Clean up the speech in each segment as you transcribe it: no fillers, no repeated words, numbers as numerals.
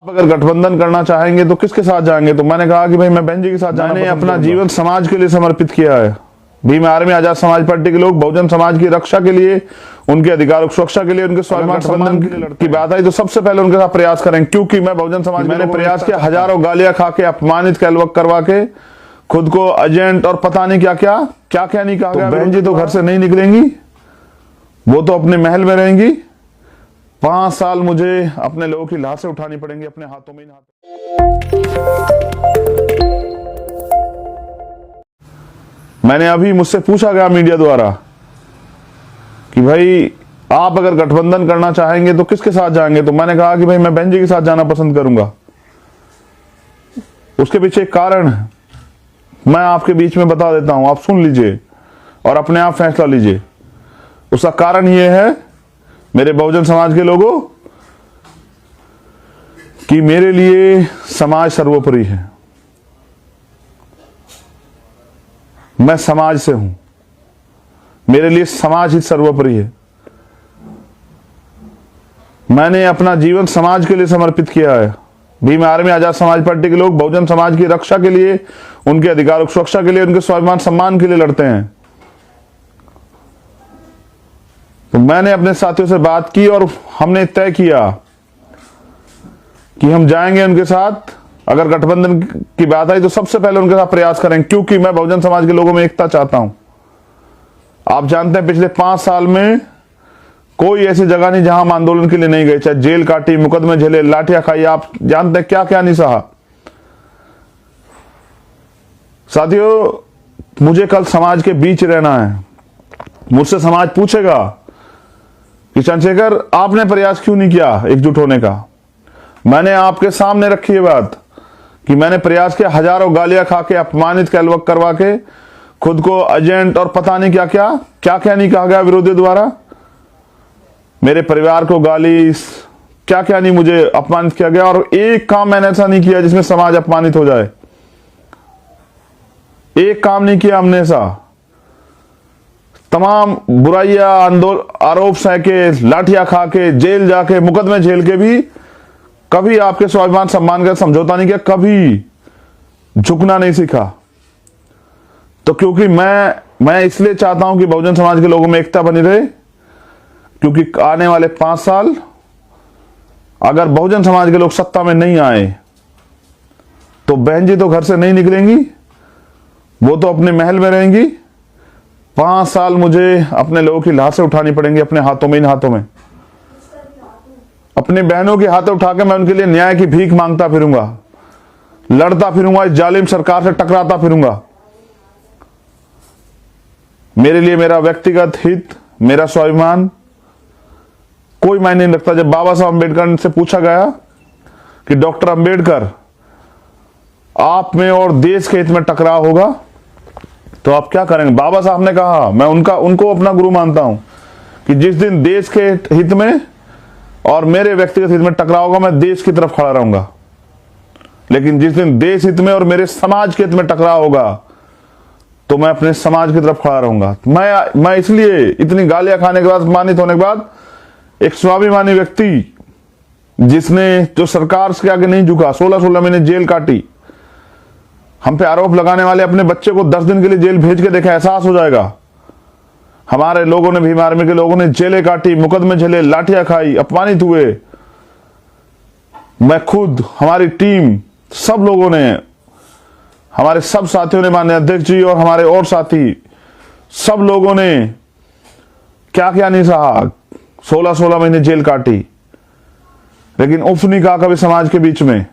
अगर गठबंधन करना चाहेंगे तो किसके साथ जाएंगे? तो मैंने कहा कि भाई मैं बहन जी के साथ जाना। मैंने अपना जीवन समाज के लिए समर्पित किया है। भीम आर्मी आजाद समाज पार्टी के लोग बहुजन समाज की रक्षा के लिए, उनके अधिकारों की सुरक्षा के लिए, उनके स्वाभिमान संबंधन की बात आई तो सबसे पहले उनके साथ प्रयास करें, क्योंकि मैं बहुजन समाज, मैंने प्रयास किया, हजारों गालियां खा के, अपमानित कैलवक करवा के, खुद को एजेंट और पता नहीं क्या क्या क्या क्या नहीं कहा गया। बहन जी तो घर से नहीं निकलेंगी, वो तो अपने महल में रहेंगी। 5 साल मुझे अपने लोगों की लाशें उठानी पड़ेंगी अपने हाथों में। मैंने अभी मुझसे पूछा गया मीडिया द्वारा कि भाई आप अगर गठबंधन करना चाहेंगे तो किसके साथ जाएंगे? तो मैंने कहा कि भाई मैं बहन जी के साथ जाना पसंद करूंगा। उसके पीछे एक कारण है, मैं आपके बीच में बता देता हूं, आप सुन लीजिए और अपने आप फैसला लीजिए। उसका कारण यह है, मेरे बहुजन समाज के लोगों, कि मेरे लिए समाज सर्वोपरि है। मैं समाज से हूं, मेरे लिए समाज ही सर्वोपरि है। मैंने अपना जीवन समाज के लिए समर्पित किया है। भीम आर्मी आजाद समाज पार्टी के लोग बहुजन समाज की रक्षा के लिए, उनके अधिकारों की सुरक्षा के लिए, उनके स्वाभिमान सम्मान के लिए लड़ते हैं। तो मैंने अपने साथियों से बात की और हमने तय किया कि हम जाएंगे उनके साथ। अगर गठबंधन की बात आई तो सबसे पहले उनके साथ प्रयास करें, क्योंकि मैं बहुजन समाज के लोगों में एकता चाहता हूं। आप जानते हैं पिछले 5 साल में कोई ऐसी जगह नहीं जहां हम आंदोलन के लिए नहीं गए, चाहे जेल काटी, मुकदमे झेले, लाठियां खाई, आप जानते हैं क्या क्या नहीं सहा। साथियों, मुझे कल समाज के बीच रहना है। मुझसे समाज पूछेगा कि चंद्रशेखर आपने प्रयास क्यों नहीं किया एकजुट होने का? मैंने आपके सामने रखी है बात कि मैंने प्रयास किया, हजारों गालियां खा के, अपमानित कैलवक करवा के, खुद को एजेंट और पता नहीं क्या क्या क्या क्या नहीं कहा गया विरोधी द्वारा। मेरे परिवार को गाली, क्या क्या नहीं मुझे अपमानित किया गया, और एक काम मैंने ऐसा नहीं किया जिसमें समाज अपमानित हो जाए। एक काम नहीं किया हमने ऐसा। तमाम बुराइयां, आरोप सहके, लाठियां खा के, जेल जाके, मुकदमे झेल के भी कभी आपके स्वाभिमान सम्मान का समझौता नहीं किया, कभी झुकना नहीं सीखा। तो क्योंकि मैं इसलिए चाहता हूं कि बहुजन समाज के लोगों में एकता बनी रहे, क्योंकि आने वाले 5 साल अगर बहुजन समाज के लोग सत्ता में नहीं आए तो बहन जी तो घर से नहीं निकलेंगी, वो तो अपने महल में रहेंगी। 5 साल मुझे अपने लोगों की लाशें उठानी पड़ेंगी अपने हाथों में, इन हाथों में। अपनी बहनों के हाथ उठा के मैं उनके लिए न्याय की भीख मांगता फिरूंगा, लड़ता फिरूंगा, इस जालिम सरकार से टकराता फिरूंगा। मेरे लिए मेरा व्यक्तिगत हित, मेरा स्वाभिमान कोई मायने नहीं रखता। जब बाबा साहब अम्बेडकर से पूछा गया कि डॉक्टर अम्बेडकर, आप में और देश के हित में टकराव होगा तो आप क्या करेंगे? बाबा साहब ने कहा, मैं उनको अपना गुरु मानता हूं, कि जिस दिन देश के हित में और मेरे व्यक्तिगत हित में टकराव होगा, मैं देश की तरफ खड़ा रहूंगा। लेकिन जिस दिन देश हित में और मेरे समाज के हित में टकराव होगा तो मैं अपने समाज की तरफ खड़ा रहूंगा। मैं इसलिए इतनी गालियां खाने के बाद, अपमानित होने के बाद, एक स्वाभिमानी व्यक्ति जो सरकार के आगे नहीं झुका, 16 महीने जेल काटी, हम पे आरोप लगाने वाले अपने बच्चे को 10 दिन के लिए जेल भेज के देखा, एहसास हो जाएगा। हमारे लोगों ने, भीम आर्मी के लोगों ने जेलें काटी, मुकदमे झेले, लाठियां खाई, अपमानित हुए। मैं खुद, हमारी टीम, सब लोगों ने, हमारे सब साथियों ने, माननीय अध्यक्ष जी और हमारे और साथी, सब लोगों ने क्या क्या नहीं सहा। 16 महीने जेल काटी, लेकिन उफ नहीं कहा कभी समाज के बीच में,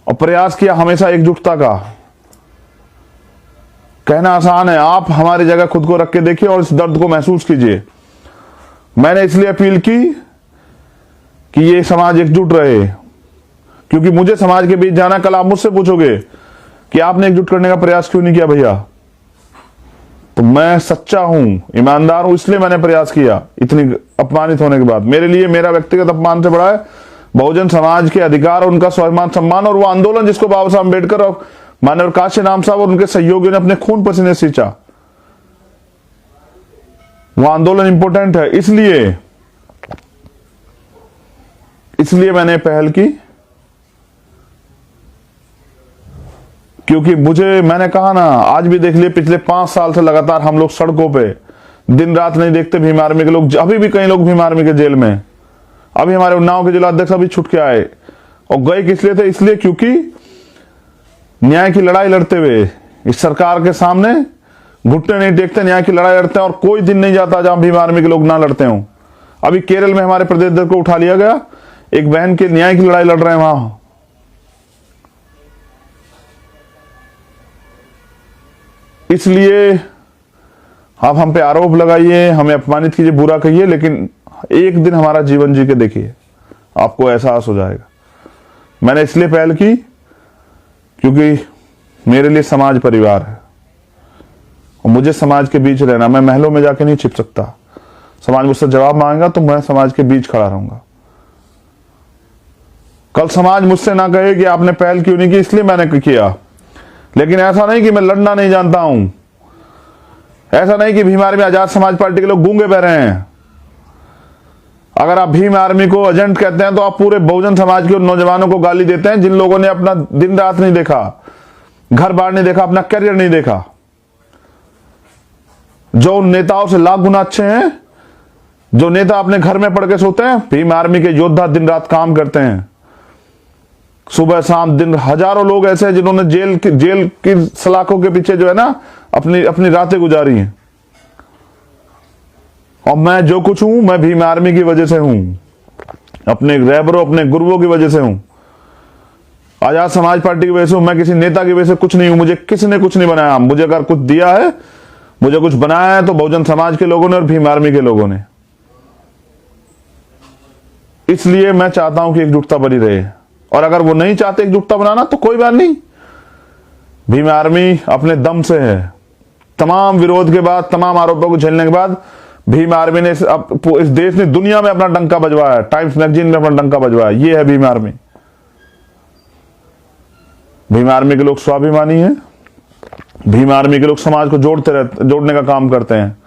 और प्रयास किया हमेशा एकजुटता का। कहना आसान है, आप हमारी जगह खुद को रख के देखिए और इस दर्द को महसूस कीजिए। मैंने इसलिए अपील की कि ये समाज एकजुट रहे, क्योंकि मुझे समाज के बीच जाना। कल आप मुझसे पूछोगे कि आपने एकजुट करने का प्रयास क्यों नहीं किया भैया, तो मैं सच्चा हूं, ईमानदार हूं, इसलिए मैंने प्रयास किया। इतनी अपमानित होने के बाद मेरे लिए मेरा व्यक्तिगत अपमान से बड़ा है बहुजन समाज के अधिकार और उनका स्वाभिमान सम्मान, और वो आंदोलन जिसको बाबा साहब अम्बेडकर और मानव काशी नाम साहब और उनके सहयोगियों ने अपने खून पसीने सींचा, वो आंदोलन इंपॉर्टेंट है। इसलिए मैंने पहल की क्योंकि मैंने कहा ना, आज भी देख लिए, पिछले 5 साल से लगातार हम लोग सड़कों पे दिन रात नहीं देखते भीम आर्मी के लोग। अभी भी कई लोग भीम आर्मी के जेल में। अभी हमारे उन्नाव के जिलाध्यक्ष अभी छूट के आए, और गए किस लिए थे? इसलिए क्योंकि न्याय की लड़ाई लड़ते हुए इस सरकार के सामने घुटने नहीं टेकते, न्याय की लड़ाई लड़ते हैं। और कोई दिन नहीं जाता जहां भीम आर्मी के लोग ना लड़ते हों। अभी केरल में हमारे प्रदेश अध्यक्ष को उठा लिया गया, एक बहन के न्याय की लड़ाई लड़ रहे हैं वहां। इसलिए आप हम पे आरोप लगाइए, हमें अपमानित कीजिए, बुरा कहिए, लेकिन एक दिन हमारा जीवन जी के देखिए, आपको एहसास हो जाएगा। मैंने इसलिए पहल की क्योंकि मेरे लिए समाज परिवार है, और मुझे समाज के बीच रहना। मैं महलों में जाके नहीं छिप सकता। समाज मुझसे जवाब मांगेगा तो मैं समाज के बीच खड़ा रहूंगा। कल समाज मुझसे ना कहे कि आपने पहल क्यों नहीं की, इसलिए मैंने किया। लेकिन ऐसा नहीं कि मैं लड़ना नहीं जानता हूं, ऐसा नहीं कि भीम आर्मी आजाद समाज पार्टी के लोग गूंगे बह रहे हैं। अगर आप भीम आर्मी को एजेंट कहते हैं तो आप पूरे बहुजन समाज के उन नौजवानों को गाली देते हैं जिन लोगों ने अपना दिन रात नहीं देखा, घर बार नहीं देखा, अपना करियर नहीं देखा, जो उन नेताओं से लाख गुना अच्छे हैं। जो नेता अपने घर में पड़ के सोते हैं, भीम आर्मी के योद्धा दिन रात काम करते हैं, सुबह शाम दिन। हजारों लोग ऐसे हैं जिन्होंने जेल की सलाखों के पीछे जो है ना अपनी रातें गुजारी हैं। और मैं जो कुछ हूं, मैं भीम आर्मी की वजह से हूं, अपने रहबरों, अपने गुरुओं की वजह से हूं, आजाद समाज पार्टी की वजह से हूं। मैं किसी नेता की वजह से कुछ नहीं हूं। मुझे किसी ने कुछ नहीं बनाया। मुझे अगर कुछ दिया है, मुझे कुछ बनाया है, तो बहुजन समाज के लोगों ने और भीम आर्मी के लोगों ने। इसलिए मैं चाहता हूं कि एकजुटता बनी रहे। और अगर वो नहीं चाहते एकजुटता बनाना तो कोई बात नहीं, भीम आर्मी अपने दम से है। तमाम विरोध के बाद, तमाम आरोपों को झेलने के बाद भीम आर्मी ने इस देश ने, दुनिया में अपना डंका बजवाया। टाइम्स मैगजीन में अपना डंका बजवाया। ये है भीम आर्मी। भीम आर्मी के लोग स्वाभिमानी हैं। भीम आर्मी के लोग समाज को जोड़ने का काम करते हैं।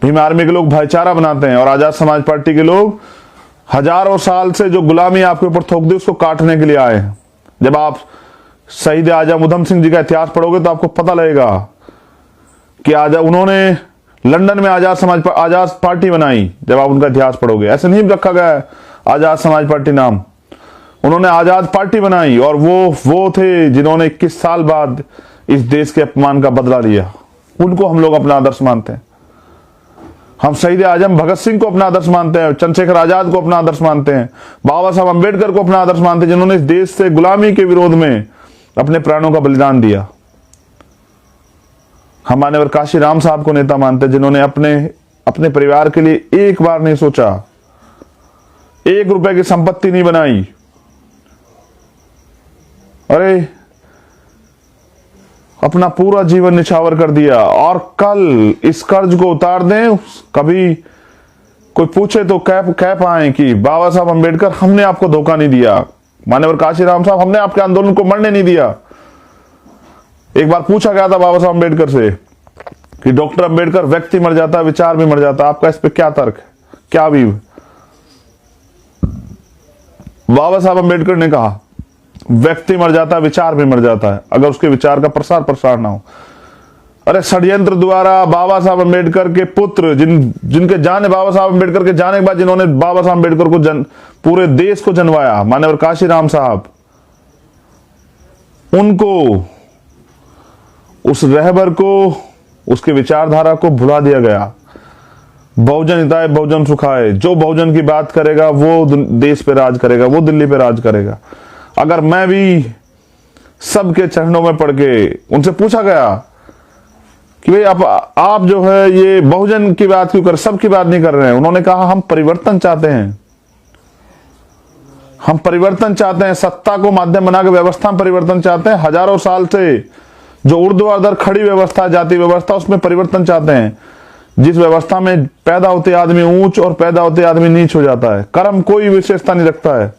भीम आर्मी के लोग भाईचारा बनाते हैं। और आजाद समाज पार्टी के लोग हजारों साल से जो गुलामी आपके ऊपर थोक दी, उसको काटने के लिए आए हैं। जब आप शहीद आजम उधम सिंह जी का इतिहास पढ़ोगे तो आपको पता लगेगा कि उन्होंने लंदन में आजाद पार्टी बनाई। जब आप उनका इतिहास पढ़ोगे, ऐसे नहीं रखा गया है आजाद समाज पार्टी नाम। उन्होंने आजाद पार्टी बनाई, और वो थे जिन्होंने 21 साल बाद इस देश के अपमान का बदला लिया। उनको हम लोग अपना आदर्श मानते हैं। हम शहीद आजम भगत सिंह को अपना आदर्श मानते हैं, चंद्रशेखर आजाद को अपना आदर्श मानते हैं, बाबा साहब अंबेडकर को अपना आदर्श मानते हैं, जिन्होंने इस देश से गुलामी के विरोध में अपने प्राणों का बलिदान दिया। हम मान्यवर काशी राम साहब को नेता मानते हैं, जिन्होंने अपने परिवार के लिए एक बार नहीं सोचा, 1 रुपए की संपत्ति नहीं बनाई। अरे अपना पूरा जीवन निछावर कर दिया। और कल इस कर्ज को उतार दें। कभी कोई पूछे तो कह पाए कि बाबा साहब अंबेडकर, हमने आपको धोखा नहीं दिया। मान्यवर काशीराम साहब, हमने आपके आंदोलन को मरने नहीं दिया। एक बार पूछा गया था बाबा साहब अंबेडकर से कि डॉक्टर अंबेडकर, व्यक्ति मर जाता, विचार भी मर जाता, आपका इस पे क्या तर्क है, क्या व्यू? बाबा साहब अंबेडकर ने कहा, व्यक्ति मर जाता, विचार भी मर जाता है, अगर उसके विचार का प्रसार ना हो। अरे षड्यंत्र द्वारा बाबा साहब अंबेडकर के पुत्र, जिनके जाने बाबा साहब अंबेडकर के जाने के बाद जिन्होंने बाबा साहब अंबेडकर को पूरे देश को जनवाया, मान्यवर काशीराम साहब, उनको, उस रहबर को, उसके विचारधारा को भुला दिया गया। बहुजन हिताय बहुजन सुखाय, जो बहुजन की बात करेगा वो देश पे राज करेगा, वो दिल्ली पे राज करेगा। अगर मैं भी सबके चरणों में पड़ के, उनसे पूछा गया कि भाई आप जो है ये बहुजन की बात क्यों कर, सबकी बात नहीं कर रहे हैं। उन्होंने कहा, हम परिवर्तन चाहते हैं, हम परिवर्तन चाहते हैं, सत्ता को माध्यम बना के व्यवस्था में परिवर्तन चाहते हैं। हजारों साल से जो ऊर्ध्वाधर खड़ी व्यवस्था, जाति व्यवस्था, उसमें परिवर्तन चाहते हैं, जिस व्यवस्था में पैदा होते आदमी ऊंच और पैदा होते आदमी नीच हो जाता है। कर्म कोई विशेषता नहीं रखता है।